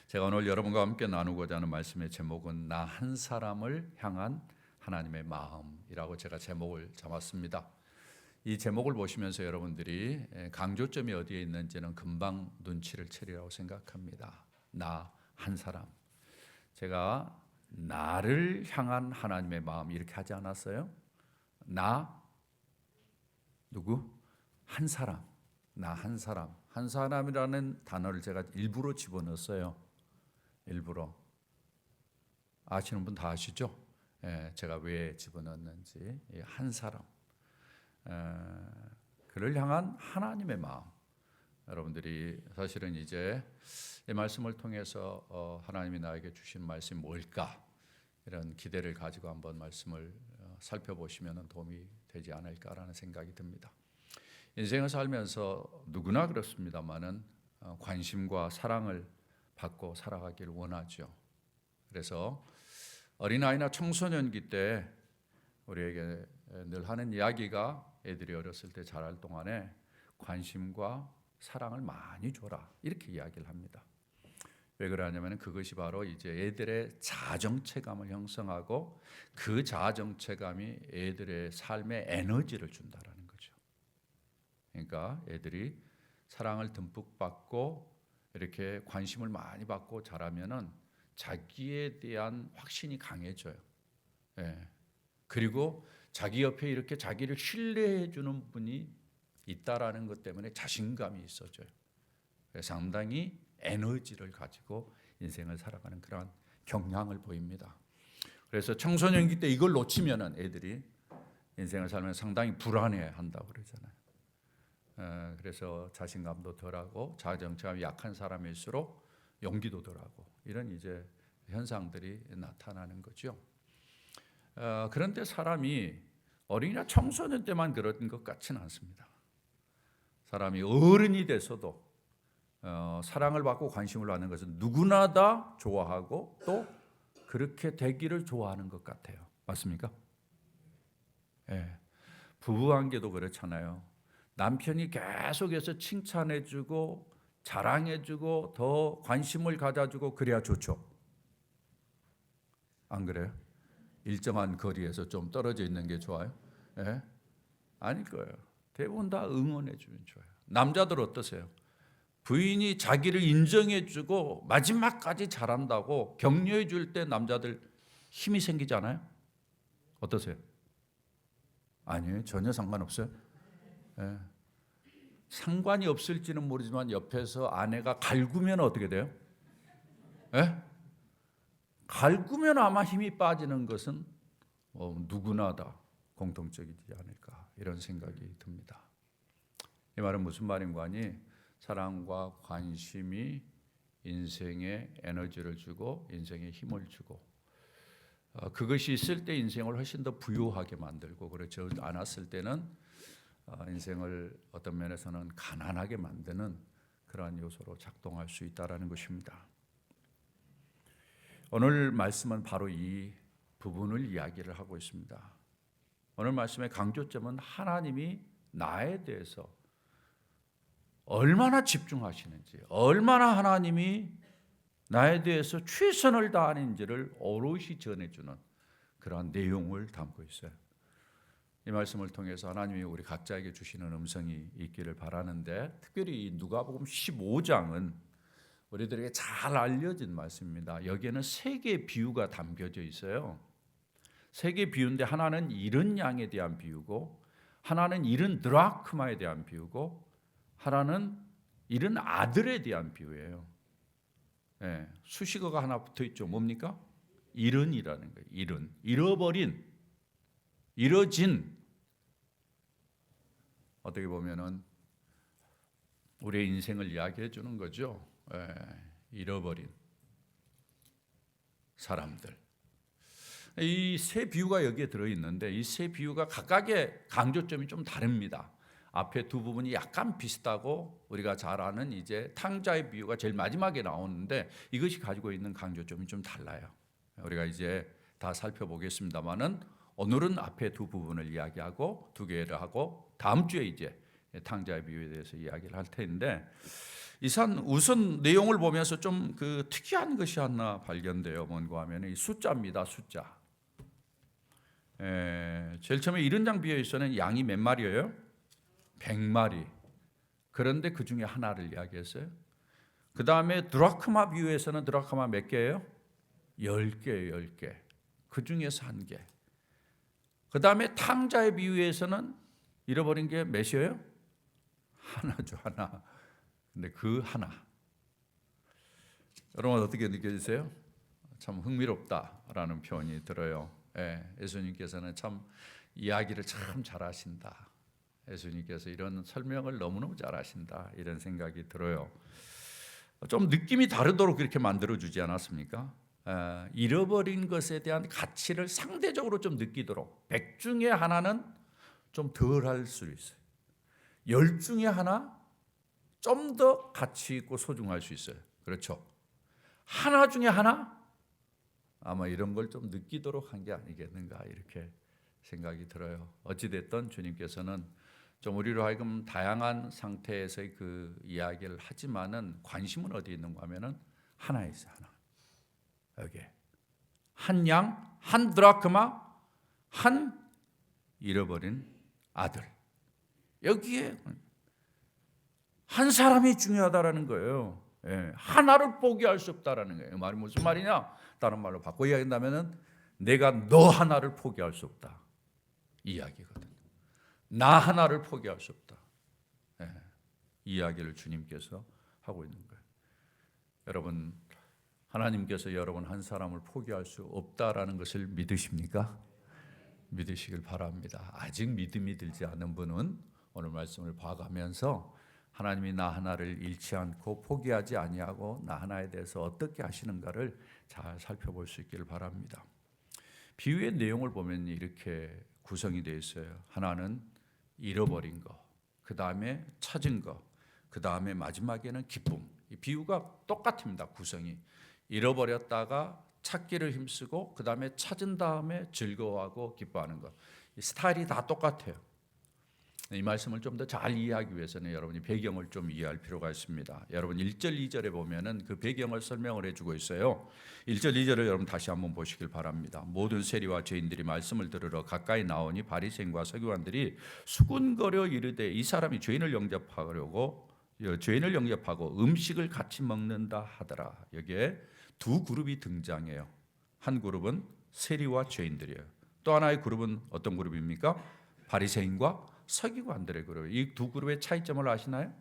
제가 오늘 여러분과 함께 나누고자 하는 말씀의 제목은 나 한 사람을 향한 하나님의 마음이라고 제가 제목을 잡았습니다. 이 제목을 보시면서 여러분들이 강조점이 어디에 있는지는 금방 눈치를 채리라고 생각합니다. 나 한 사람. 제가 나를 향한 하나님의 마음 이렇게 하지 않았어요? 나 누구? 한 사람. 나 한 사람. 한 사람이라는 단어를 제가 일부러 집어넣었어요. 일부러. 아시는 분 다 아시죠? 제가 왜 집어넣었는지. 한 사람. 그를 향한 하나님의 마음. 여러분들이 사실은 이제 이 말씀을 통해서 하나님이 나에게 주신 말씀이 뭘까? 이런 기대를 가지고 한번 말씀을 살펴보시면 도움이 되지 않을까라는 생각이 듭니다. 인생을 살면서 누구나 그렇습니다만은 관심과 사랑을 받고 살아가기를 원하죠. 그래서 어린아이나 청소년기 때 우리에게 늘 하는 이야기가 애들이 어렸을 때 자랄 동안에 관심과 사랑을 많이 줘라 이렇게 이야기를 합니다. 왜 그러냐면 그것이 바로 이제 애들의 자아정체감을 형성하고 그 자아정체감이 애들의 삶에 에너지를 준다라는 거죠. 그러니까 애들이 사랑을 듬뿍 받고 이렇게 관심을 많이 받고 자라면은 자기에 대한 확신이 강해져요. 그리고 자기 옆에 이렇게 자기를 신뢰해 주는 분이 있다라는 것 때문에 자신감이 있어져요. 상당히 에너지를 가지고 인생을 살아가는 그런 경향을 보입니다. 그래서 청소년기 때 이걸 놓치면은 애들이 인생을 살면서 상당히 불안해한다고 그러잖아요. 그래서 자신감도 덜하고 자아정체감이 약한 사람일수록 용기도 덜하고 이런 이제 현상들이 나타나는 거죠. 그런데 사람이 어린이나 청소년 때만 그런 것 같지는 않습니다. 사람이 어른이 돼서도 사랑을 받고 관심을 받는 것은 누구나 다 좋아하고 또 그렇게 되기를 좋아하는 것 같아요. 맞습니까? 부부관계도 그렇잖아요. 남편이 계속해서 칭찬해주고 자랑해주고 더 관심을 가져주고 그래야 좋죠. 안 그래요? 일정한 거리에서 좀 떨어져 있는 게 좋아요? 아닐 거예요. 대부분 다 응원해주면 좋아요. 남자들 어떠세요? 부인이 자기를 인정해주고 마지막까지 잘한다고 격려해줄 때 남자들 힘이 생기지 않아요? 어떠세요? 아니에요. 전혀 상관없어요. 상관이 없을지는 모르지만 옆에서 아내가 갈구면 어떻게 돼요? 갈구면 아마 힘이 빠지는 것은 누구나 다 공통적이지 않을까 이런 생각이 듭니다. 이 말은 무슨 말인가 하니 사랑과 관심이 인생에 에너지를 주고 인생에 힘을 주고 그것이 있을 때 인생을 훨씬 더 부유하게 만들고 그렇지 않았을 때는 인생을 어떤 면에서는 가난하게 만드는 그러한 요소로 작동할 수 있다는 것입니다. 오늘 말씀은 바로 이 부분을 이야기를 하고 있습니다. 오늘 말씀의 강조점은 하나님이 나에 대해서 얼마나 집중하시는지, 얼마나 하나님이 나에 대해서 최선을 다하는지를 오롯이 전해주는 그러한 내용을 담고 있어요. 이 말씀을 통해서 하나님이 우리 각자에게 주시는 음성이 있기를 바라는데 특별히 누가복음 15장은 우리들에게 잘 알려진 말씀입니다. 여기에는 세 개의 비유가 담겨져 있어요. 세 개의 비유인데 하나는 잃은 양에 대한 비유고 하나는 잃은 드라크마에 대한 비유고 하나는 잃은 아들에 대한 비유예요. 수식어가 하나 붙어 있죠. 뭡니까? 잃은이라는 거예요. 잃은, 잃어버린, 잃어진. 어떻게 보면은 우리의 인생을 이야기해 주는 거죠. 잃어버린 사람들. 이 세 비유가 여기에 들어 있는데 이 세 비유가 각각의 강조점이 좀 다릅니다. 앞에 두 부분이 약간 비슷하고 우리가 잘 아는 이제 탕자의 비유가 제일 마지막에 나오는데 이것이 가지고 있는 강조점이 좀 달라요. 우리가 이제 다 살펴보겠습니다만은 오늘은 앞에 두 부분을 이야기하고 두 개를 하고 다음 주에 이제 탕자의 비유에 대해서 이야기를 할 텐데 우선 내용을 보면서 좀 그 특이한 것이 하나 발견돼요. 뭔가 하면 이 숫자입니다. 숫자. 제일 처음에 이런 장비에서는 양이 몇 마리예요? 100마리. 그런데 그 중에 하나를 이야기했어요. 그 다음에 드라크마 비유에서는 드라크마 몇 개예요? 10개예요. 10개. 그 중에서 한 개. 그 다음에 탕자의 비유에서는 잃어버린 게 몇이에요? 하나죠. 하나. 근데 그 하나. 여러분 어떻게 느껴지세요? 참 흥미롭다라는 표현이 들어요. 예수님께서는 참 이야기를 참 잘하신다. 예수님께서 이런 설명을 너무너무 잘하신다. 이런 생각이 들어요. 좀 느낌이 다르도록 그렇게 만들어주지 않았습니까? 잃어버린 것에 대한 가치를 상대적으로 좀 느끼도록 100 중에 하나는 좀 덜 할 수 있어요. 10 중에 하나 좀 더 가치 있고 소중할 수 있어요. 그렇죠? 하나 중에 하나 아마 이런 걸 좀 느끼도록 한 게 아니겠는가 이렇게 생각이 들어요. 어찌됐든 주님께서는 좀 우리로 하여금 다양한 상태에서의 그 이야기를 하지만은 관심은 어디에 있는가 하면은 하나에 있어요. 하나. 여기 한 양, 한 드라크마, 한 잃어버린 아들. 여기에 한 사람이 중요하다라는 거예요. 하나를 포기할 수 없다라는 거예요. 말이 무슨 말이냐? 다른 말로 바꿔 이야기한다면은 내가 너 하나를 포기할 수 없다. 이 이야기거든. 나 하나를 포기할 수 없다. 이 이야기를 주님께서 하고 있는 거예요. 여러분, 하나님께서 여러분 한 사람을 포기할 수 없다라는 것을 믿으십니까? 믿으시길 바랍니다. 아직 믿음이 들지 않은 분은 오늘 말씀을 봐가면서 하나님이 나 하나를 잃지 않고 포기하지 아니하고 나 하나에 대해서 어떻게 하시는가를 잘 살펴볼 수 있기를 바랍니다. 비유의 내용을 보면 이렇게 구성이 되어 있어요. 하나는 잃어버린 거, 그 다음에 찾은 거, 그 다음에 마지막에는 기쁨. 이 비유가 똑같습니다. 구성이 잃어버렸다가 찾기를 힘쓰고 그 다음에 찾은 다음에 즐거워하고 기뻐하는 것. 이 스타일이 다 똑같아요. 이 말씀을 좀 더 잘 이해하기 위해서는 여러분이 배경을 좀 이해할 필요가 있습니다. 여러분 1절 2절에 보면은 그 배경을 설명을 해주고 있어요. 1절 2절을 여러분 다시 한번 보시길 바랍니다. 모든 세리와 죄인들이 말씀을 들으러 가까이 나오니 바리새인과 서기관들이 수군거려 이르되 이 사람이 죄인을 영접하고 음식을 같이 먹는다 하더라. 여기에 두 그룹이 등장해요. 한 그룹은 세리와 죄인들이에요. 또 하나의 그룹은 어떤 그룹입니까? 바리새인과 서기관들의 그룹. 이 두 그룹의 차이점을 아시나요?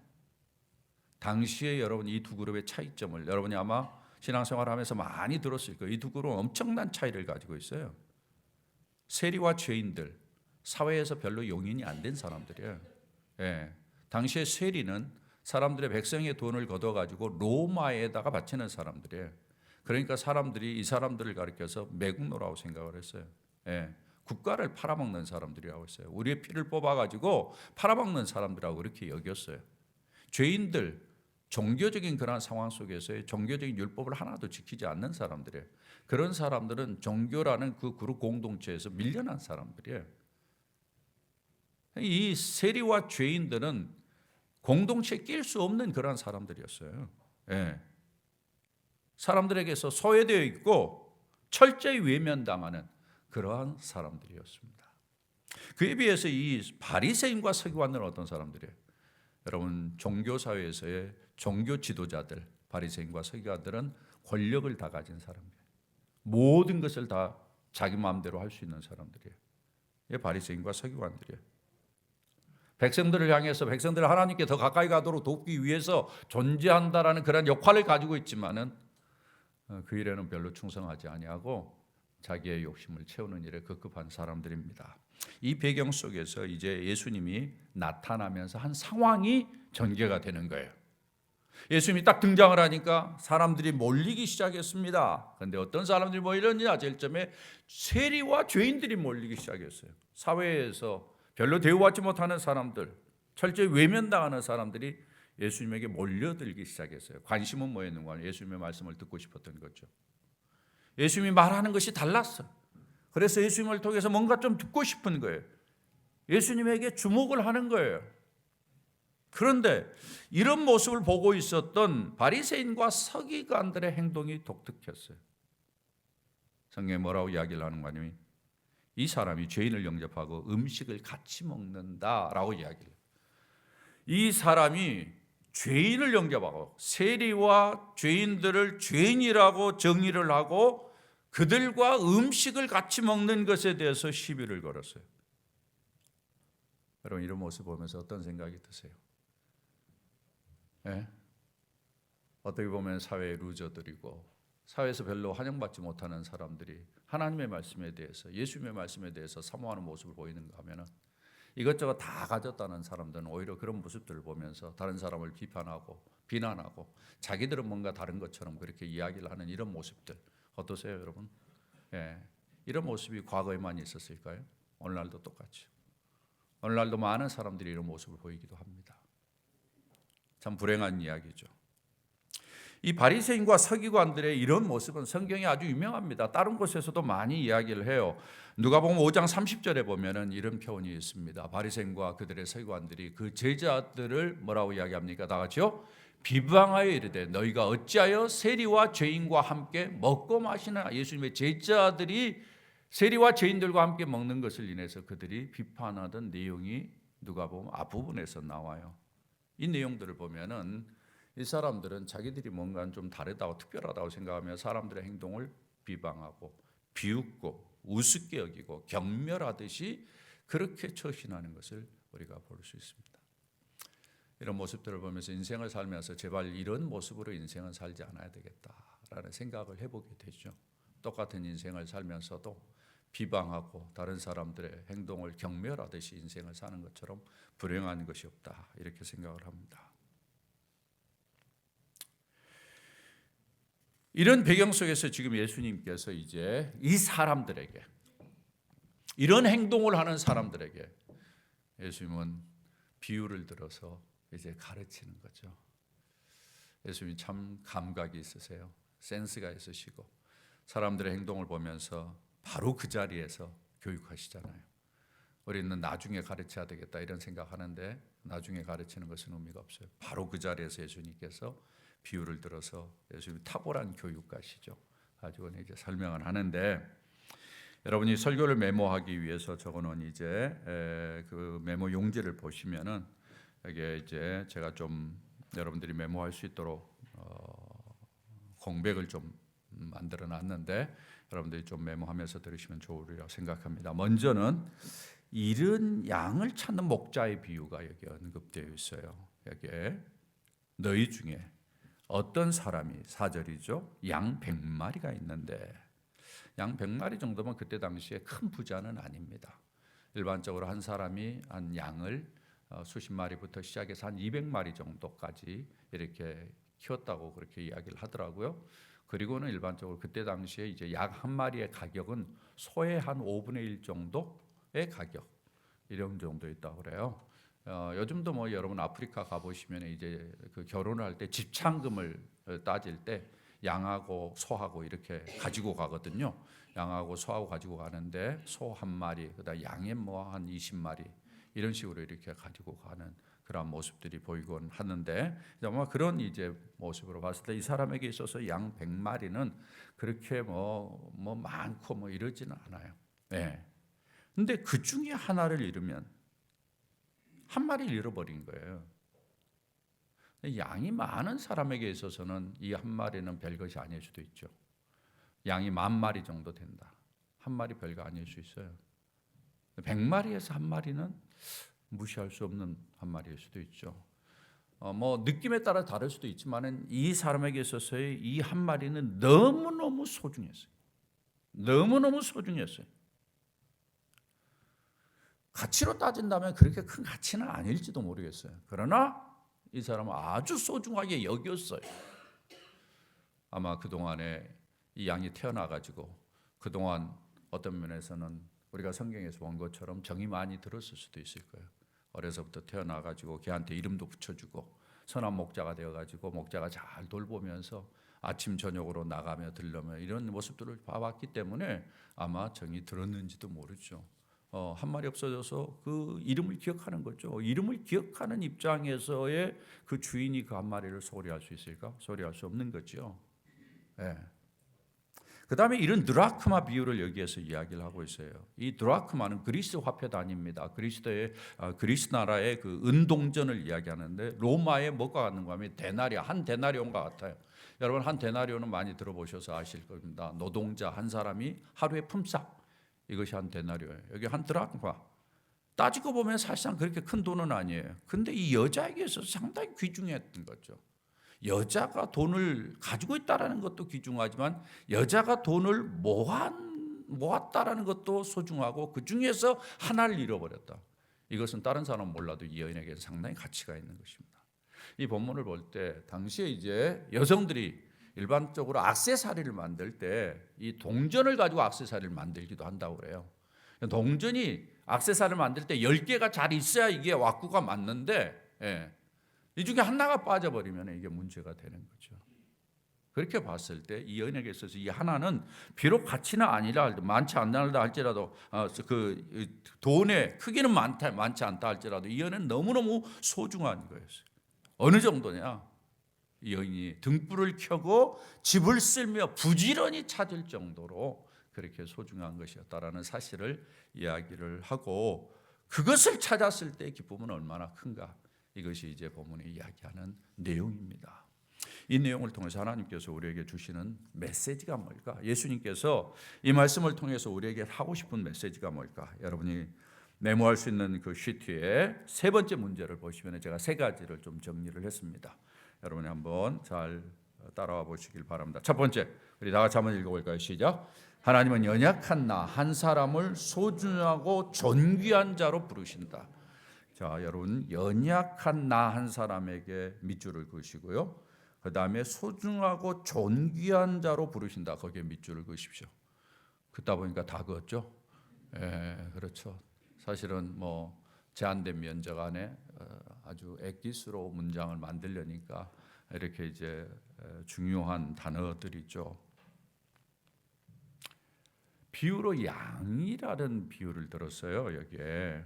당시에 여러분 이 두 그룹의 차이점을 여러분이 아마 신앙생활하면서 많이 들었을 거예요. 이 두 그룹은 엄청난 차이를 가지고 있어요. 세리와 죄인들, 사회에서 별로 용인이 안 된 사람들이에요. 당시에 세리는 사람들의 백성의 돈을 걷어가지고 로마에다가 바치는 사람들이에요. 그러니까 사람들이 이 사람들을 가리켜서 매국노라고 생각을 했어요. 국가를 팔아먹는 사람들이라고 했어요. 우리의 피를 뽑아가지고 팔아먹는 사람들이라고 그렇게 여겼어요. 죄인들, 종교적인 그런 상황 속에서의 종교적인 율법을 하나도 지키지 않는 사람들이에요. 그런 사람들은 종교라는 그 그룹 공동체에서 밀려난 사람들이에요. 이 세리와 죄인들은 공동체에 낄 수 없는 그런 사람들이었어요. 사람들에게서 소외되어 있고 철저히 외면당하는 그러한 사람들이었습니다. 그에 비해서 이 바리새인과 서기관들은 어떤 사람들이에요? 여러분 종교 사회에서의 종교 지도자들, 바리새인과 서기관들은 권력을 다 가진 사람이에요. 모든 것을 다 자기 마음대로 할 수 있는 사람들이에요. 이게 바리새인과 서기관들이에요. 백성들을 향해서 백성들을 하나님께 더 가까이 가도록 돕기 위해서 존재한다라는 그런 역할을 가지고 있지만은 그 일에는 별로 충성하지 아니하고 자기의 욕심을 채우는 일에 급급한 사람들입니다. 이 배경 속에서 이제 예수님이 나타나면서 한 상황이 전개가 되는 거예요. 예수님이 딱 등장을 하니까 사람들이 몰리기 시작했습니다. 그런데 어떤 사람들이 몰렸냐? 제일 처음에 세리와 죄인들이 몰리기 시작했어요. 사회에서 별로 대우받지 못하는 사람들, 철저히 외면당하는 사람들이 예수님에게 몰려들기 시작했어요. 관심은 뭐였는가? 예수님의 말씀을 듣고 싶었던 거죠. 예수님이 말하는 것이 달랐어. 그래서 예수님을 통해서 뭔가 좀 듣고 싶은 거예요. 예수님에게 주목을 하는 거예요. 그런데 이런 모습을 보고 있었던 바리새인과 서기관들의 행동이 독특했어요. 성경에 뭐라고 이야기를 하는 거냐면 이 사람이 죄인을 영접하고 음식을 같이 먹는다라고 이야기를 해요. 이 사람이 죄인을 영접하고 세리와 죄인들을 죄인이라고 정의를 하고 그들과 음식을 같이 먹는 것에 대해서 시비를 걸었어요. 여러분 이런 모습 보면서 어떤 생각이 드세요? 네? 어떻게 보면 사회의 루저들이고 사회에서 별로 환영받지 못하는 사람들이 하나님의 말씀에 대해서 예수님의 말씀에 대해서 사모하는 모습을 보이는가 하면은 이것저것 다 가졌다는 사람들은 오히려 그런 모습들을 보면서 다른 사람을 비판하고 비난하고 자기들은 뭔가 다른 것처럼 그렇게 이야기를 하는 이런 모습들 어떠세요 여러분? 예, 이런 모습이 과거에만 있었을까요? 오늘날도 똑같죠. 오늘날도 많은 사람들이 이런 모습을 보이기도 합니다. 참 불행한 이야기죠. 이 바리새인과 서기관들의 이런 모습은 성경에 아주 유명합니다. 다른 곳에서도 많이 이야기를 해요. 누가복음 5장 30절에 보면은 이런 표현이 있습니다. 바리새인과 그들의 서기관들이 그 제자들을 뭐라고 이야기합니까? 다 같이요. 비방하여 이르되 너희가 어찌하여 세리와 죄인과 함께 먹고 마시나? 예수님의 제자들이 세리와 죄인들과 함께 먹는 것을 인해서 그들이 비판하던 내용이 누가복음 앞부분에서 나와요. 이 내용들을 보면은 이 사람들은 자기들이 뭔가 좀 다르다고 특별하다고 생각하며 사람들의 행동을 비방하고 비웃고 우습게 여기고 경멸하듯이 그렇게 처신하는 것을 우리가 볼 수 있습니다. 이런 모습들을 보면서 인생을 살면서 제발 이런 모습으로 인생을 살지 않아야 되겠다라는 생각을 해보게 되죠. 똑같은 인생을 살면서도 비방하고 다른 사람들의 행동을 경멸하듯이 인생을 사는 것처럼 불행한 것이 없다 이렇게 생각을 합니다. 이런 배경 속에서 지금 예수님께서 이제 이 사람들에게 이런 행동을 하는 사람들에게 예수님은 비유를 들어서 이제 가르치는 거죠. 예수님이 참 감각이 있으세요. 센스가 있으시고 사람들의 행동을 보면서 바로 그 자리에서 교육하시잖아요. 우리는 나중에 가르쳐야 되겠다 이런 생각하는데 나중에 가르치는 것은 의미가 없어요. 바로 그 자리에서 예수님께서 비유를 들어서 예수님이 탁월한 교육가시죠. 가지고는 이제 설명을 하는데 여러분이 설교를 메모하기 위해서 적어놓은 이제 그 메모 용지를 보시면은 여기에 이제 제가 좀 여러분들이 메모할 수 있도록 공백을 좀 만들어 놨는데 여러분들이 좀 메모하면서 들으시면 좋으리라 생각합니다. 먼저는 잃은 양을 찾는 목자의 비유가 여기 언급되어 있어요. 여기에 너희 중에 어떤 사람이 4절이죠. 양 100마리가 있는데 양 100마리 정도면 그때 당시에 큰 부자는 아닙니다. 일반적으로 한 사람이 한 양을 수십 마리부터 시작해서 한 200마리 정도까지 이렇게 키웠다고 그렇게 이야기를 하더라고요. 그리고는 일반적으로 그때 당시에 이제 약 한 마리의 가격은 소의 한 5분의 1 정도의 가격 이런 정도 있다고 그래요. 요즘도 뭐 여러분 아프리카 가보시면 이제 그 결혼을 할 때 집창금을 따질 때 양하고 소하고 이렇게 가지고 가거든요. 양하고 소하고 가지고 가는데 소 한 마리, 그다음 양이 뭐 한 20마리 이런 식으로 이렇게 가지고 가는 그런 모습들이 보이곤 하는데 아마 그런 이제 모습으로 봤을 때 이 사람에게 있어서 양 100마리는 그렇게 뭐 많고 뭐 이러지는 않아요. 네. 근데 그 중에 하나를 잃으면 한 마리를 잃어버린 거예요. 양이 많은 사람에게 있어서는 이 한 마리는 별것이 아닐 수도 있죠. 양이 10,000마리 정도 된다. 한 마리 별거 아닐 수 있어요. 100마리에서 한 마리는 무시할 수 없는 한 마리일 수도 있죠. 뭐 느낌에 따라 다를 수도 있지만은 이 사람에게 있어서의 이 한 마리는 너무너무 소중했어요. 너무너무 소중했어요. 가치로 따진다면 그렇게 큰 가치는 아닐지도 모르겠어요. 그러나 이 사람은 아주 소중하게 여겼어요. 아마 그동안에 이 양이 태어나가지고 그동안 어떤 면에서는 우리가 성경에서 본 것처럼 정이 많이 들었을 수도 있을 거예요. 어려서부터 태어나가지고 걔한테 이름도 붙여주고 선한 목자가 되어가지고 목자가 잘 돌보면서 아침 저녁으로 나가며 들르며 이런 모습들을 봐왔기 때문에 아마 정이 들었는지도 모르죠. 한 마리 없어져서 그 이름을 기억하는 거죠. 이름을 기억하는 입장에서의 그 주인이 그 한 마리를 소홀히할 수 있을까? 소홀히할 수 없는 거죠. 예. 그 다음에 이런 드라크마 비유를 여기에서 이야기를 하고 있어요. 이 드라크마는 그리스 화폐 단위입니다. 그리스 나라의 그 은동전을 이야기하는데 로마에 뭐가 같는가 하면 데나리온, 한 데나리온과 같아요. 여러분 한 데나리온은 많이 들어보셔서 아실 겁니다. 노동자 한 사람이 하루의 품삯, 이것이 한 데나리온이에요. 여기 한 드라크마. 따지고 보면 사실상 그렇게 큰 돈은 아니에요. 근데 이 여자에게 있어서 상당히 귀중했던 거죠. 여자가 돈을 가지고 있다라는 것도 귀중하지만 여자가 돈을 모았다라는 것도 소중하고 그 중에서 하나를 잃어버렸다. 이것은 다른 사람은 몰라도 이 여인에게는 상당히 가치가 있는 것입니다. 이 본문을 볼 때 당시에 이제 여성들이 일반적으로 액세서리를 만들 때 이 동전을 가지고 액세서리를 만들기도 한다고 그래요. 동전이 액세서리를 만들 때 10개가 잘 있어야 이게 왁구가 맞는데 이 중에 하나가 빠져버리면 이게 문제가 되는 거죠. 그렇게 봤을 때 이 여인에게 있어서 이 하나는 비록 가치는 아니라 많지 않다 할지라도 그 돈의 크기는 많지 않다 할지라도 이 여인은 너무너무 소중한 거였어요. 어느 정도냐? 이 여인이 등불을 켜고 집을 쓸며 부지런히 찾을 정도로 그렇게 소중한 것이었다라는 사실을 이야기를 하고 그것을 찾았을 때 기쁨은 얼마나 큰가? 이것이 이제 본문이 이야기하는 내용입니다. 이 내용을 통해서 하나님께서 우리에게 주시는 메시지가 뭘까? 예수님께서 이 말씀을 통해서 우리에게 하고 싶은 메시지가 뭘까? 여러분이 메모할 수 있는 그 시트에 세 번째 문제를 보시면 제가 세 가지를 좀 정리를 했습니다. 여러분이 한번 잘 따라와 보시길 바랍니다. 첫 번째, 우리 다 같이 한번 읽어볼까요? 시작. 하나님은 연약한 나 한 사람을 소중하고 존귀한 자로 부르신다. 자, 여러분 연약한 나 한 사람에게 밑줄을 그으시고요. 그 다음에 소중하고 존귀한 자로 부르신다. 거기에 밑줄을 그으십시오. 그러다 보니까 다 그었죠. 그렇죠. 사실은 뭐 제한된 면적 안에 아주 엑기스로 문장을 만들려니까 이렇게 이제 중요한 단어들이죠. 비유로 양이라는 비유를 들었어요. 여기에.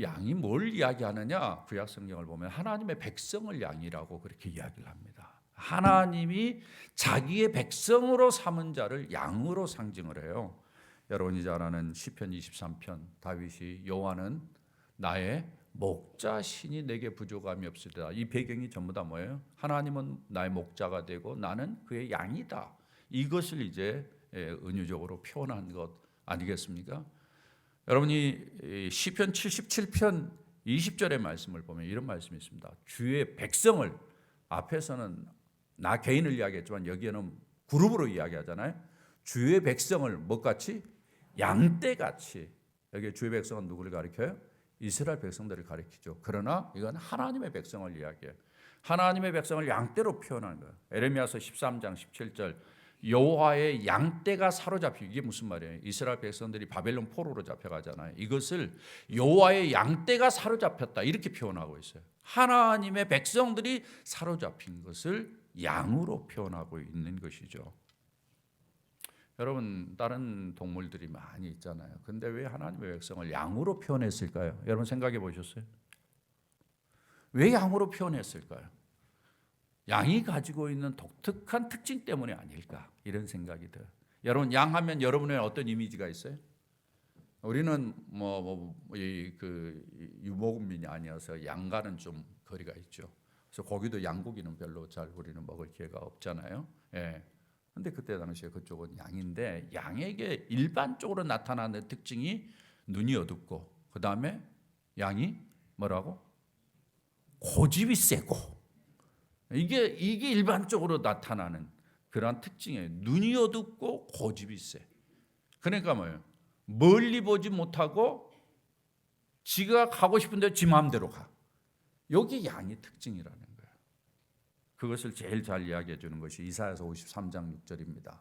양이 뭘 이야기하느냐? 구약 성경을 보면 하나님의 백성을 양이라고 그렇게 이야기를 합니다. 하나님이 자기의 백성으로 삼은 자를 양으로 상징을 해요. 여러분이 잘 아는 시편 23편 다윗이 여호와는 나의 목자시니 내게 부족함이 없으리라. 이 배경이 전부 다 뭐예요? 하나님은 나의 목자가 되고 나는 그의 양이다. 이것을 이제 은유적으로 표현한 것 아니겠습니까? 여러분이 시편 77편 20절의 말씀을 보면 이런 말씀이 있습니다. 주의 백성을, 앞에서는 나 개인을 이야기했지만 여기에는 그룹으로 이야기하잖아요. 주의 백성을 뭐같이? 양떼같이. 여기 주의 백성은 누구를 가리켜요? 이스라엘 백성들을 가리키죠. 그러나 이건 하나님의 백성을 이야기해요. 하나님의 백성을 양떼로 표현하는 거예요. 에레미야서 13장 17절 여호와의 양떼가 사로잡히고, 이게 무슨 말이에요? 이스라엘 백성들이 바벨론 포로로 잡혀가잖아요. 이것을 여호와의 양떼가 사로잡혔다 이렇게 표현하고 있어요. 하나님의 백성들이 사로잡힌 것을 양으로 표현하고 있는 것이죠. 여러분 다른 동물들이 많이 있잖아요. 근데 왜 하나님의 백성을 양으로 표현했을까요? 여러분 생각해 보셨어요? 왜 양으로 표현했을까요? 양이 가지고 있는 독특한 특징 때문이 아닐까 이런 생각이 들어요. 여러분 양하면 여러분의 어떤 이미지가 있어요? 우리는 유목민이 아니어서 양과는 좀 거리가 있죠. 그래서 고기도 양고기는 별로 잘 우리는 먹을 기회가 없잖아요. 근데 그때 당시에 그쪽은 양인데 양에게 일반적으로 나타나는 특징이 눈이 어둡고 그 다음에 양이 뭐라고? 고집이 세고 이게 일반적으로 나타나는 그런 특징이에요. 눈이 어둡고 고집이 세. 그러니까 뭐예요? 멀리 보지 못하고 지가 가고 싶은데 지 마음대로 가. 이게 양의 특징이라는 거예요. 그것을 제일 잘 이야기해 주는 것이 이사야서 53장 6절입니다.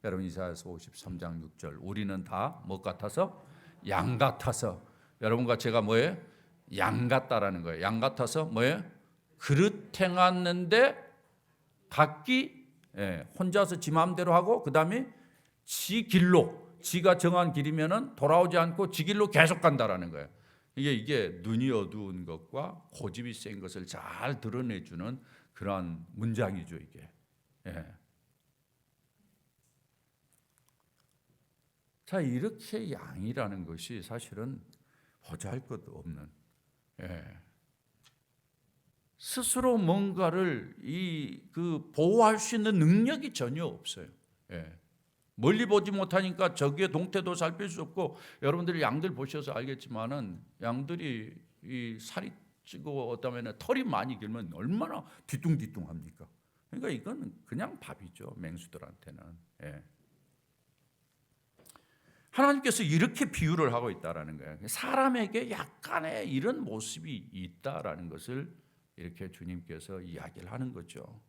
여러분 이사야서 53장 6절 우리는 다 뭐 같아서? 양 같아서. 여러분과 제가 뭐예요? 양 같다라는 거예요. 양 같아서 뭐예요? 그릇 행하는데 각기 혼자서 지 마음대로 하고 그 다음에 지 길로 지가 정한 길이면은 돌아오지 않고 지 길로 계속 간다라는 거예요. 이게 눈이 어두운 것과 고집이 센 것을 잘 드러내주는 그러한 문장이죠, 이게. 예. 자, 이렇게 양이라는 것이 사실은 보잘것없는, 예. 스스로 뭔가를 보호할 수 있는 능력이 전혀 없어요. 예. 멀리 보지 못하니까 저기에 동태도 살필 수 없고, 여러분들이 양들 보셔서 알겠지만은 양들이 이 살이 찌고 어떠면 털이 많이 길면 얼마나 뒤뚱뒤뚱합니까? 그러니까 이건 그냥 밥이죠, 맹수들한테는. 예. 하나님께서 이렇게 비유를 하고 있다라는 거예요. 사람에게 약간의 이런 모습이 있다라는 것을 이렇게 주님께서 이야기를 하는 거죠.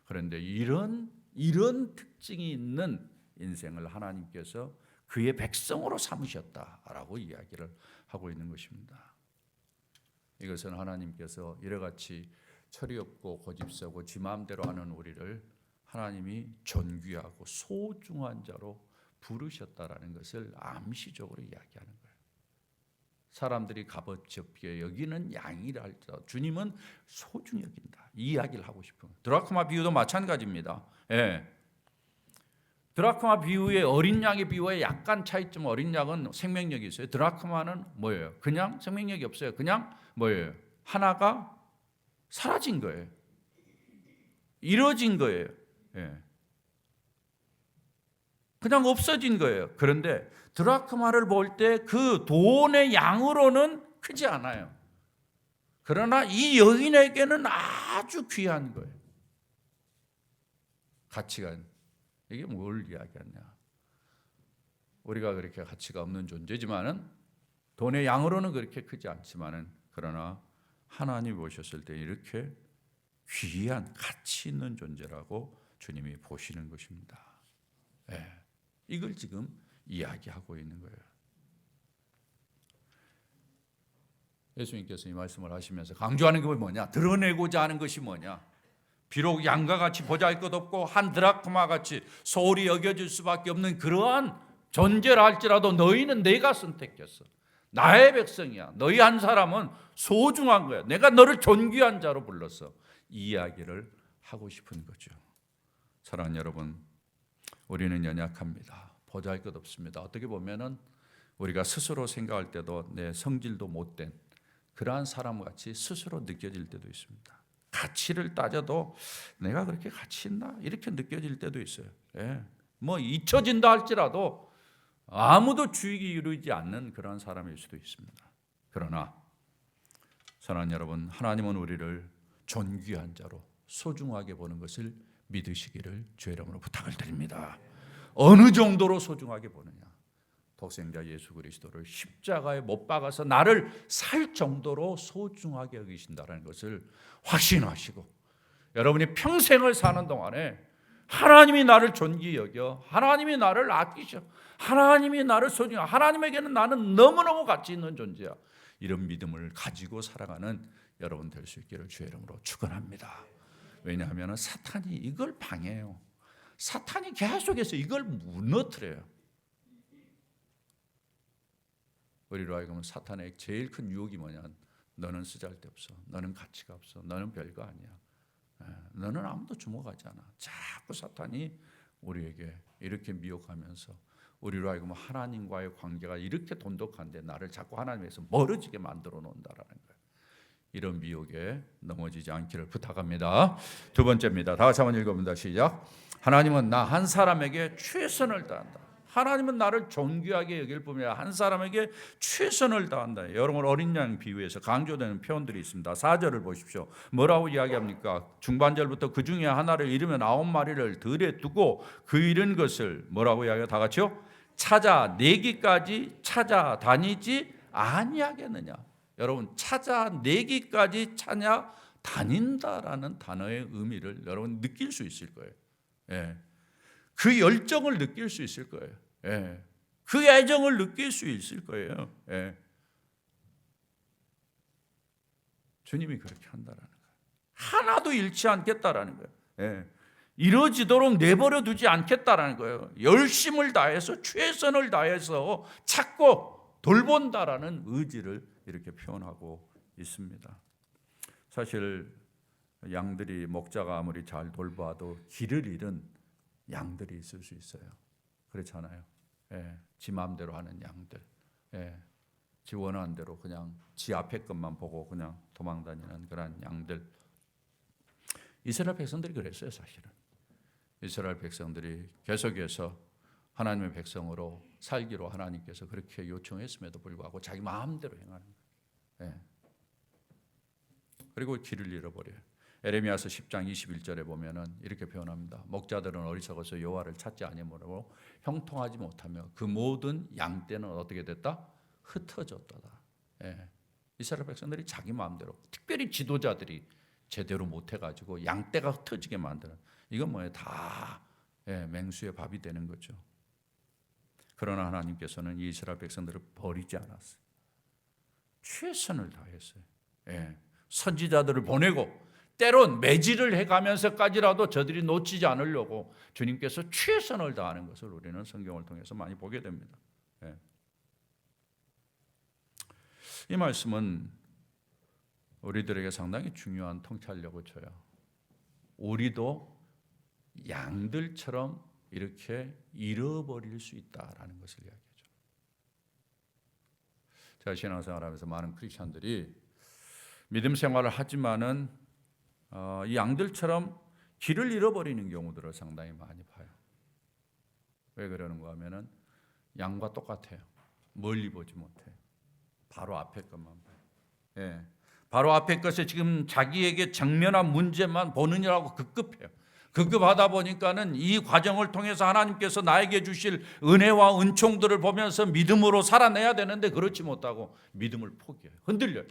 그런데 이런 특징이 있는 인생을 하나님께서 그의 백성으로 삼으셨다라고 이야기를 하고 있는 것입니다. 이것은 하나님께서 이러같이 철이 없고 고집세고 지 마음대로 하는 우리를 하나님이 존귀하고 소중한 자로 부르셨다라는 것을 암시적으로 이야기하는 거예요. 사람들이 값어치없게 여기는 양이라 할지라도 주님은 소중히 여긴다, 이 이야기를 하고 싶은 거예요. 드라크마 비유도 마찬가지입니다. 예. 드라크마 비유의 어린 양의 비유와 약간 차이점. 어린 양은 생명력이 있어요. 드라크마는 뭐예요? 그냥 생명력이 없어요. 그냥 뭐예요? 하나가 사라진 거예요. 이루어진 거예요. 예. 그냥 없어진 거예요. 그런데 드라크마를 볼 때 그 돈의 양으로는 크지 않아요. 그러나 이 여인에게는 아주 귀한 거예요. 가치가. 이게 뭘 이야기하냐? 우리가 그렇게 가치가 없는 존재지만은 돈의 양으로는 그렇게 크지 않지만은 그러나 하나님 보셨을 때 이렇게 귀한 가치 있는 존재라고 주님이 보시는 것입니다. 네. 이걸 지금 이야기하고 있는 거예요. 예수님께서 이 말씀을 하시면서 강조하는 게 뭐냐? 드러내고자 하는 것이 뭐냐? 비록 양과 같이 보잘것없고 한 드라크마 같이 소홀히 여겨질 수밖에 없는 그러한 존재라 할지라도 너희는 내가 선택했어. 나의 백성이야. 너희 한 사람은 소중한 거야. 내가 너를 존귀한 자로 불렀어. 이 이야기를 하고 싶은 거죠. 사랑하는 여러분, 우리는 연약합니다. 보잘것없습니다. 어떻게 보면은 우리가 스스로 생각할 때도 내 성질도 못된 그러한 사람같이 스스로 느껴질 때도 있습니다. 가치를 따져도 내가 그렇게 가치 있나? 이렇게 느껴질 때도 있어요. 예. 뭐 잊혀진다 할지라도 아무도 주의가 이루지 않는 그런 사람일 수도 있습니다. 그러나 사랑하는 여러분, 하나님은 우리를 존귀한 자로 소중하게 보는 것을 믿으시기를 주의 이름으로 부탁을 드립니다. 어느 정도로 소중하게 보느냐? 독생자 예수 그리스도를 십자가에 못 박아서 나를 살 정도로 소중하게 여기신다는 것을 확신하시고, 여러분이 평생을 사는 동안에 하나님이 나를 존귀히 여겨, 하나님이 나를 아끼셔, 하나님이 나를 소중하게, 하나님에게는 나는 너무너무 가치 있는 존재야, 이런 믿음을 가지고 살아가는 여러분 될 수 있기를 주의 이름으로 축원합니다. 왜냐하면 사탄이 이걸 방해해요. 사탄이 계속해서 이걸 무너뜨려요. 우리로 하여금 사탄의 제일 큰 유혹이 뭐냐? 너는 쓰잘데없어. 너는 가치가 없어. 너는 별거 아니야. 너는 아무도 주목하지 않아. 자꾸 사탄이 우리에게 이렇게 미혹하면서 우리로 하여금 하나님과의 관계가 이렇게 돈독한데 나를 자꾸 하나님에서 멀어지게 만들어 놓는다라는 거예요. 이런 미혹에 넘어지지 않기를 부탁합니다. 두 번째입니다. 다 같이 한번 읽어봅니다. 시작. 하나님은 나 한 사람에게 최선을 다한다. 하나님은 나를 존귀하게 여길 뿐만 아니라 한 사람에게 최선을 다한다. 여러분, 어린 양 비유에서 강조되는 표현들이 있습니다. 4절을 보십시오. 뭐라고 이야기합니까? 중반절부터 그 중에 하나를 잃으면 9마리를 들에 두고 그 잃은 것을 뭐라고 이야기해요? 다 같이요? 찾아 내기까지 찾아다니지 아니하겠느냐. 여러분, 찾아내기까지 찾아다닌다라는 단어의 의미를 여러분 느낄 수 있을 거예요. 예. 그 열정을 느낄 수 있을 거예요. 예. 그 애정을 느낄 수 있을 거예요. 예. 주님이 그렇게 한다라는 거예요. 하나도 잃지 않겠다라는 거예요. 예. 이루어지도록 내버려 두지 않겠다라는 거예요. 열심을 다해서 최선을 다해서 찾고 돌본다라는 의지를 이렇게 표현하고 있습니다. 사실 양들이 목자가 아무리 잘 돌봐도 길을 잃은 양들이 있을 수 있어요. 그렇잖아요. 지 마음대로 하는 양들, 지 원하는 대로 그냥 지 앞에 것만 보고 그냥 도망다니는 그런 양들. 이스라엘 백성들이 그랬어요. 사실은 이스라엘 백성들이 계속해서 하나님의 백성으로 살기로 하나님께서 그렇게 요청했음에도 불구하고 자기 마음대로 행하는 거예요. 그리고 길을 잃어버려요. 에레미야서 10장 21절에 보면은 이렇게 표현합니다. 목자들은 어리석어서 여호와를 찾지 아니하므로 형통하지 못하며 그 모든 양떼는 어떻게 됐다? 흩어졌다다. 이스라엘 백성들이 자기 마음대로, 특별히 지도자들이 제대로 못해가지고 양떼가 흩어지게 만드는, 이건 뭐예요? 다 맹수의 밥이 되는 거죠. 그러나 하나님께서는 이 이스라엘 백성들을 버리지 않았어요. 최선을 다했어요. 선지자들을 보내고 때론 매질을 해가면서까지라도 저들이 놓치지 않으려고 주님께서 최선을 다하는 것을 우리는 성경을 통해서 많이 보게 됩니다. 이 말씀은 우리들에게 상당히 중요한 통찰력을 줘요. 우리도 양들처럼 이렇게 잃어버릴 수 있다라는 것을 이야기하죠. 제가 신앙생활하면서 많은 크리스천들이 믿음 생활을 하지만은 이 양들처럼 길을 잃어버리는 경우들을 상당히 많이 봐요. 왜 그러는가 하면은 양과 똑같아요. 멀리 보지 못해요. 바로 앞에 것만 봐요. 바로 앞에 것에 지금 자기에게 정면한 문제만 보느냐고 급급해요. 급급하다 보니까는 이 과정을 통해서 하나님께서 나에게 주실 은혜와 은총들을 보면서 믿음으로 살아내야 되는데 그렇지 못하고 믿음을 포기해요. 흔들려요.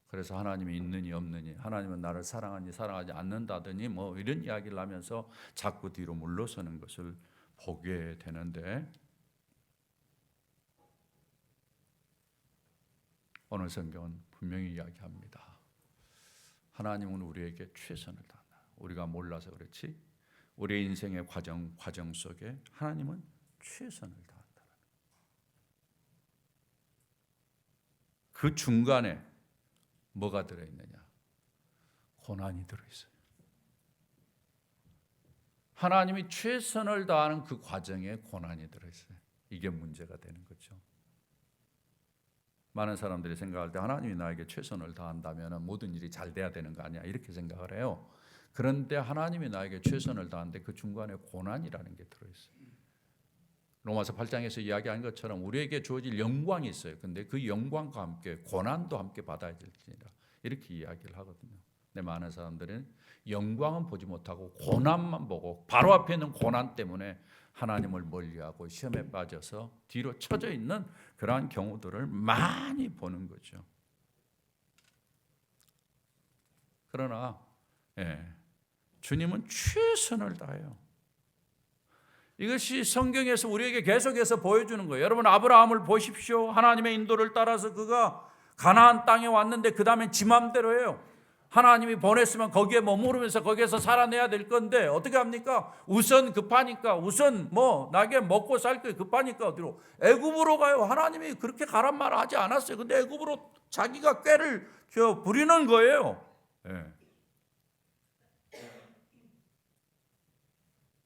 그래서 하나님이 있느니 없느니, 하나님은 나를 사랑하니 사랑하지 않는다더니 뭐 이런 이야기를 하면서 자꾸 뒤로 물러서는 것을 보게 되는데, 오늘 성경은 분명히 이야기합니다. 하나님은 우리에게 최선을 다한다. 우리가 몰라서 그렇지 우리의 인생의 과정 속에 하나님은 최선을 다한다. 그 중간에 뭐가 들어있느냐? 고난이 들어있어요. 하나님이 최선을 다하는 그 과정에 고난이 들어있어요. 이게 문제가 되는 거죠. 많은 사람들이 생각할 때 하나님이 나에게 최선을 다한다면 모든 일이 잘 돼야 되는 거 아니야, 이렇게 생각을 해요. 그런데 하나님이 나에게 최선을 다하는데 그 중간에 고난이라는 게 들어있어요. 로마서 8장에서 이야기한 것처럼 우리에게 주어질 영광이 있어요. 근데 그 영광과 함께 고난도 함께 받아야 될지니라, 이렇게 이야기를 하거든요. 근데 많은 사람들은 영광은 보지 못하고 고난만 보고 바로 앞에 있는 고난 때문에 하나님을 멀리하고 시험에 빠져서 뒤로 처져 있는 그러한 경우들을 많이 보는 거죠. 그러나 주님은 최선을 다해요. 이것이 성경에서 우리에게 계속해서 보여주는 거예요. 여러분, 아브라함을 보십시오. 하나님의 인도를 따라서 그가 가나안 땅에 왔는데 그 다음에 지 맘대로 해요. 하나님이 보냈으면 거기에 머무르면서 거기에서 살아내야 될 건데 어떻게 합니까? 우선 급하니까, 우선 나게 먹고 살 게 급하니까 어디로? 애굽으로 가요. 하나님이 그렇게 가란 말을 하지 않았어요. 근데 애굽으로 자기가 꾀를 부리는 거예요.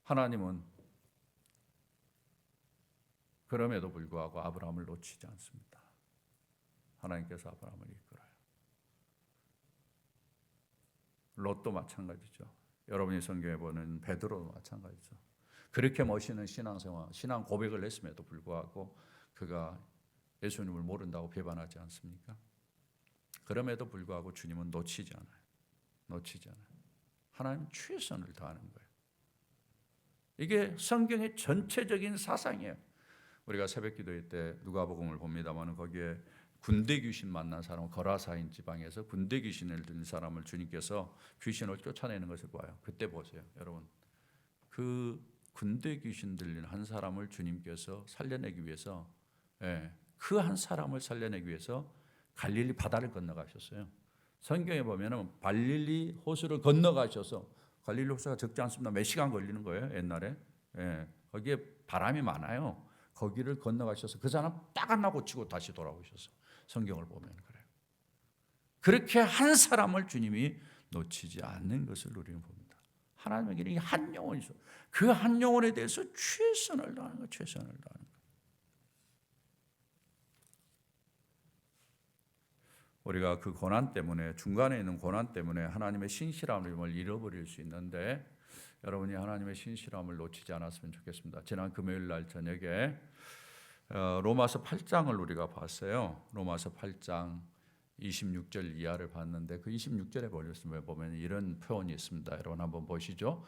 하나님은 그럼에도 불구하고 아브라함을 놓치지 않습니다. 하나님께서 아브라함을 이끌어요. 롯도 마찬가지죠. 여러분이 성경에 보는 베드로도 마찬가지죠. 그렇게 멋있는 신앙생활, 신앙 고백을 했음에도 불구하고 그가 예수님을 모른다고 배반하지 않습니까? 그럼에도 불구하고 주님은 놓치지 않아요. 놓치지 않아요. 하나님 최선을 다하는 거예요. 이게 성경의 전체적인 사상이에요. 우리가 새벽기도회 때 누가복음을 봅니다만 거기에 군대 귀신 만난 사람, 거라사인 지방에서 군대 귀신을 들린 사람을 주님께서 귀신을 쫓아내는 것을 봐요. 그때 보세요, 여러분. 그 군대 귀신 들린 한 사람을 주님께서 살려내기 위해서, 그 한 사람을 살려내기 위해서 갈릴리 바다를 건너가셨어요. 성경에 보면은 갈릴리 호수를 건너가셔서 갈릴리 호수가 적지 않습니다. 몇 시간 걸리는 거예요, 옛날에. 예, 거기에 바람이 많아요. 거기를 건너가셔서 그 사람 딱 하나 고치고 다시 돌아오셔서 성경을 보면 그래요. 그렇게 한 사람을 주님이 놓치지 않는 것을 우리는 봅니다. 하나님에게는 한 영혼이 있어. 그 한 영혼에 대해서 최선을 다하는 거예요. 최선을 다하는 거예요. 우리가 그 고난 때문에, 중간에 있는 고난 때문에 하나님의 신실함을 잃어버릴 수 있는데, 여러분이 하나님의 신실함을 놓치지 않았으면 좋겠습니다. 지난 금요일 날 저녁에 로마서 8장을 우리가 봤어요. 로마서 8장 26절 이하를 봤는데, 그 26절에 보면 이런 표현이 있습니다. 여러분 한번 보시죠.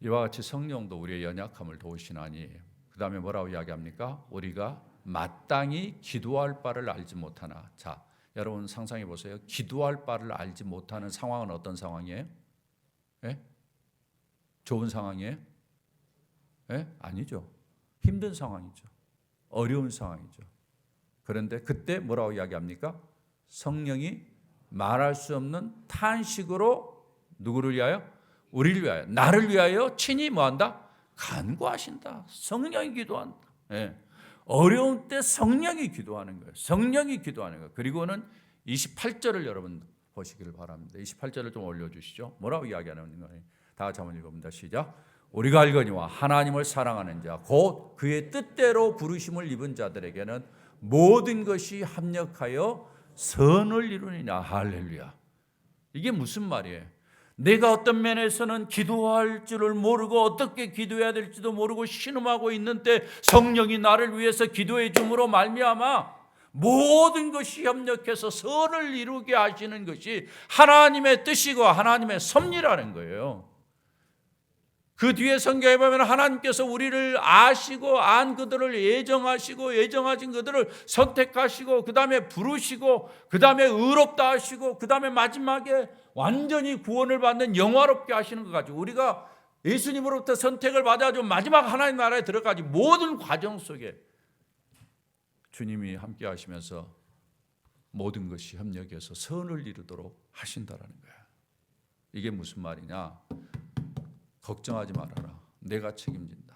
이와 같이 성령도 우리의 연약함을 도우시나니, 그 다음에 뭐라고 이야기합니까? 우리가 마땅히 기도할 바를 알지 못하나. 자, 여러분 상상해 보세요. 기도할 바를 알지 못하는 상황은 어떤 상황이에요? 예? 좋은 상황이에요? 예? 아니죠. 힘든 상황이죠. 어려운 상황이죠. 그런데 그때 뭐라고 이야기합니까? 성령이 말할 수 없는 탄식으로 누구를 위하여? 우리를 위하여, 나를 위하여 친히 뭐한다? 간구하신다. 성령이 기도한다. 예. 어려운 때 성령이 기도하는 거예요. 성령이 기도하는 거예요. 그리고는 28절을 여러분 보시기를 바랍니다. 28절을 좀 올려주시죠. 뭐라고 이야기하는 거예요? 다 같이 한번 읽어봅니다. 시작. 우리가 알거니와 하나님을 사랑하는 자, 곧 그의 뜻대로 부르심을 입은 자들에게는 모든 것이 합력하여 선을 이루니라. 할렐루야. 이게 무슨 말이에요? 내가 어떤 면에서는 기도할 줄을 모르고 어떻게 기도해야 될지도 모르고 신음하고 있는 때 성령이 나를 위해서 기도해 줌으로 말미암아 모든 것이 협력해서 선을 이루게 하시는 것이 하나님의 뜻이고 하나님의 섭리라는 거예요. 그 뒤에 성경에 보면 하나님께서 우리를 아시고 안 그들을 예정하시고 예정하신 그들을 선택하시고 그 다음에 부르시고 그 다음에 의롭다 하시고 그 다음에 마지막에 완전히 구원을 받는 영화롭게 하시는 것 가지고 우리가 예수님으로부터 선택을 받아가지고 마지막 하나님 나라에 들어가지 모든 과정 속에 주님이 함께 하시면서 모든 것이 협력해서 선을 이루도록 하신다라는 거야. 이게 무슨 말이냐? 걱정하지 말아라. 내가 책임진다.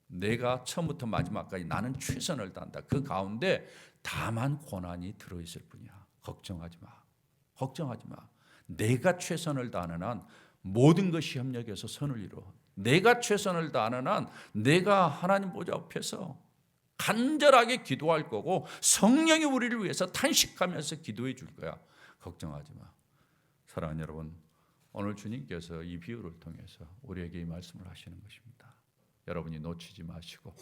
내가 처음부터 마지막까지 나는 최선을 다한다. 그 가운데 다만 고난이 들어있을 뿐이야. 걱정하지 마. 걱정하지 마. 내가 최선을 다하는 한 모든 것이 협력해서 선을 이루어. 내가 최선을 다하는 한 내가 하나님 보좌 앞에서 간절하게 기도할 거고 성령이 우리를 위해서 탄식하면서 기도해 줄 거야. 걱정하지 마. 사랑하는 여러분, 오늘 주님께서 이 비유를 통해서 우리에게 이 말씀을 하시는 것입니다. 여러분이 놓치지 마시고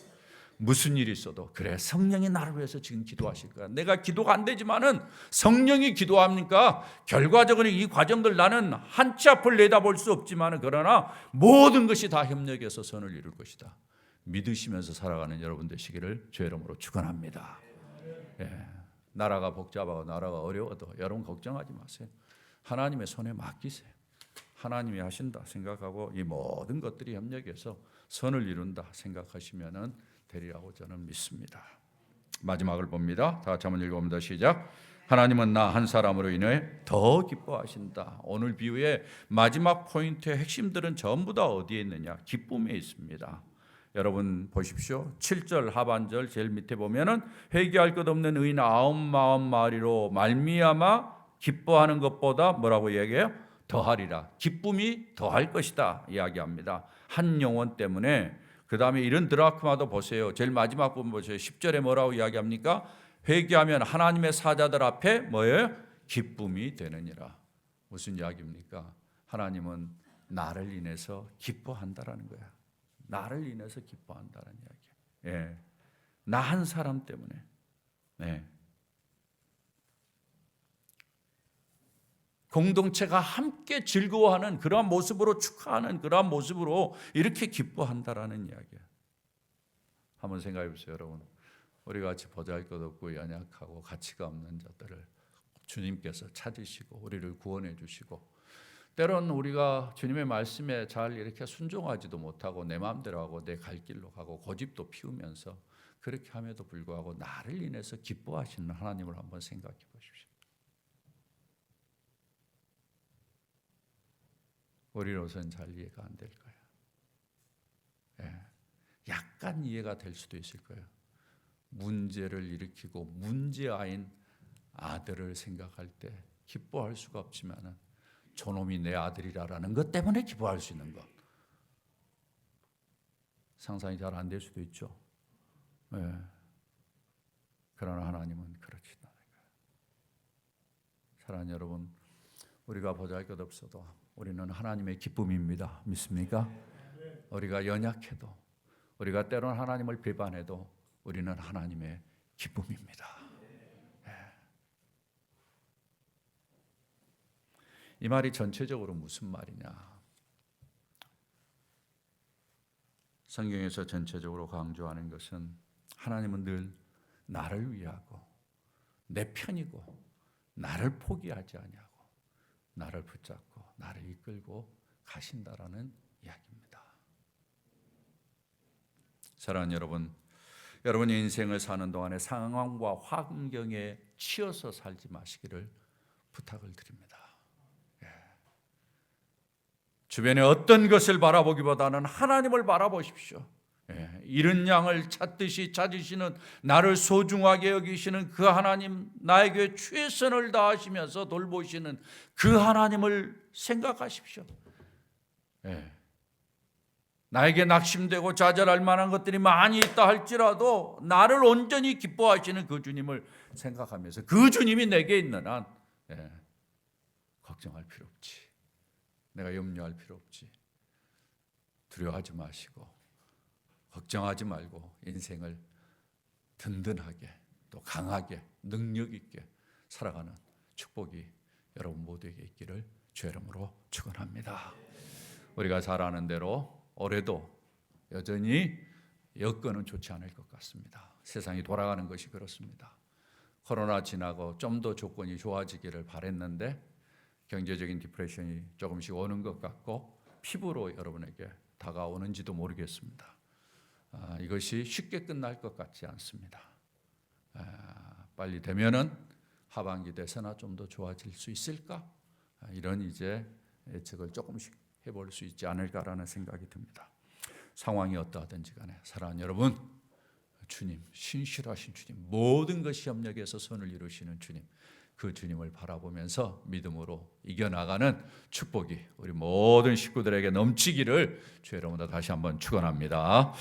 무슨 일이 있어도 그래 성령이 나를 위해서 지금 기도하실 거야. 내가 기도가 안 되지만은 성령이 기도합니까? 결과적으로 이 과정들 나는 한 치 앞을 내다볼 수 없지만은 그러나 모든 것이 다 협력해서 선을 이룰 것이다. 믿으시면서 살아가는 여러분 되시기를 주의 이름으로 축원합니다. 예, 나라가 복잡하고 나라가 어려워도 여러분 걱정하지 마세요. 하나님의 손에 맡기세요. 하나님이 하신다 생각하고 이 모든 것들이 협력해서 선을 이룬다 생각하시면은 되리라고 저는 믿습니다. 마지막을 봅니다. 다 같이 한번 읽어봅니다. 시작. 하나님은 나 한 사람으로 인해 더 기뻐하신다. 오늘 비유의 마지막 포인트의 핵심들은 전부 다 어디에 있느냐? 기쁨에 있습니다. 여러분 보십시오. 7절 하반절 제일 밑에 보면은 회개할 것 없는 의인 99마리로 말미암아 기뻐하는 것보다 뭐라고 얘기해요? 더하리라. 기쁨이 더할 것이다 이야기합니다. 한 영혼 때문에. 그 다음에 이런 드라크마도 보세요. 제일 마지막 부분 보세요. 10절에 뭐라고 이야기합니까? 회개하면 하나님의 사자들 앞에 뭐예요? 기쁨이 되느니라. 무슨 이야기입니까? 하나님은 나를 인해서 기뻐한다라는 거야. 나를 인해서 기뻐한다는 이야기. 예, 나 한 사람 때문에. 네. 공동체가 함께 즐거워하는 그러한 모습으로 축하하는 그러한 모습으로 이렇게 기뻐한다라는 이야기예요. 한번 생각해 보세요, 여러분. 우리 같이 보잘것없고 연약하고 가치가 없는 자들을 주님께서 찾으시고 우리를 구원해 주시고 때로는 우리가 주님의 말씀에 잘 이렇게 순종하지도 못하고 내 마음대로 하고 내 갈 길로 가고 고집도 피우면서 그렇게 함에도 불구하고 나를 인해서 기뻐하시는 하나님을 한번 생각해 보십시오. 우리로서는 잘 이해가 안 될 거예요. 예. 약간 이해가 될 수도 있을 거예요. 문제를 일으키고 문제아인 아들을 생각할 때 기뻐할 수가 없지만 저놈이 내 아들이라는 것 때문에 기뻐할 수 있는 것, 상상이 잘 안 될 수도 있죠. 예. 그러나 하나님은 그렇지 않아요. 사랑하는 여러분, 우리가 보잘것없어도 우리는 하나님의 기쁨입니다. 믿습니까? 우리가 연약해도, 우리가 때로는 하나님을 배반해도 우리는 하나님의 기쁨입니다. 예. 이 말이 전체적으로 무슨 말이냐? 성경에서 전체적으로 강조하는 것은 하나님은 늘 나를 위하고 내 편이고 나를 포기하지 아니하고 나를 붙잡고 나를 이끌고 가신다라는 이야기입니다. 사랑하는 여러분, 여러분의 인생을 사는 동안에 상황과 환경에 치여서 살지 마시기를 부탁을 드립니다. 주변의 어떤 것을 바라보기보다는 하나님을 바라보십시오. 잃은 양을 찾듯이 찾으시는, 나를 소중하게 여기시는 그 하나님, 나에게 최선을 다하시면서 돌보시는 그 하나님을 생각하십시오. 나에게 낙심되고 좌절할 만한 것들이 많이 있다 할지라도 나를 온전히 기뻐하시는 그 주님을 생각하면서 그 주님이 내게 있는 한 걱정할 필요 없지. 내가 염려할 필요 없지. 두려워하지 마시고 걱정하지 말고 인생을 든든하게 또 강하게 능력 있게 살아가는 축복이 여러분 모두에게 있기를 주의 이름으로 축원합니다. 우리가 잘 아는 대로 올해도 여전히 여건은 좋지 않을 것 같습니다. 세상이 돌아가는 것이 그렇습니다. 코로나 지나고 좀 더 조건이 좋아지기를 바랬는데 경제적인 디프레션이 조금씩 오는 것 같고 피부로 여러분에게 다가오는지도 모르겠습니다. 이것이 쉽게 끝날 것 같지 않습니다. 빨리 되면은 하반기 돼서나 좀 더 좋아질 수 있을까? 이런 이제 예측을 조금씩 해볼 수 있지 않을까라는 생각이 듭니다. 상황이 어떠하든지 간에 사랑하는 여러분, 주님, 신실하신 주님, 모든 것이 협력해서 선을 이루시는 주님, 그 주님을 바라보면서 믿음으로 이겨나가는 축복이 우리 모든 식구들에게 넘치기를 주의 이름으로 다시 한번 축원합니다.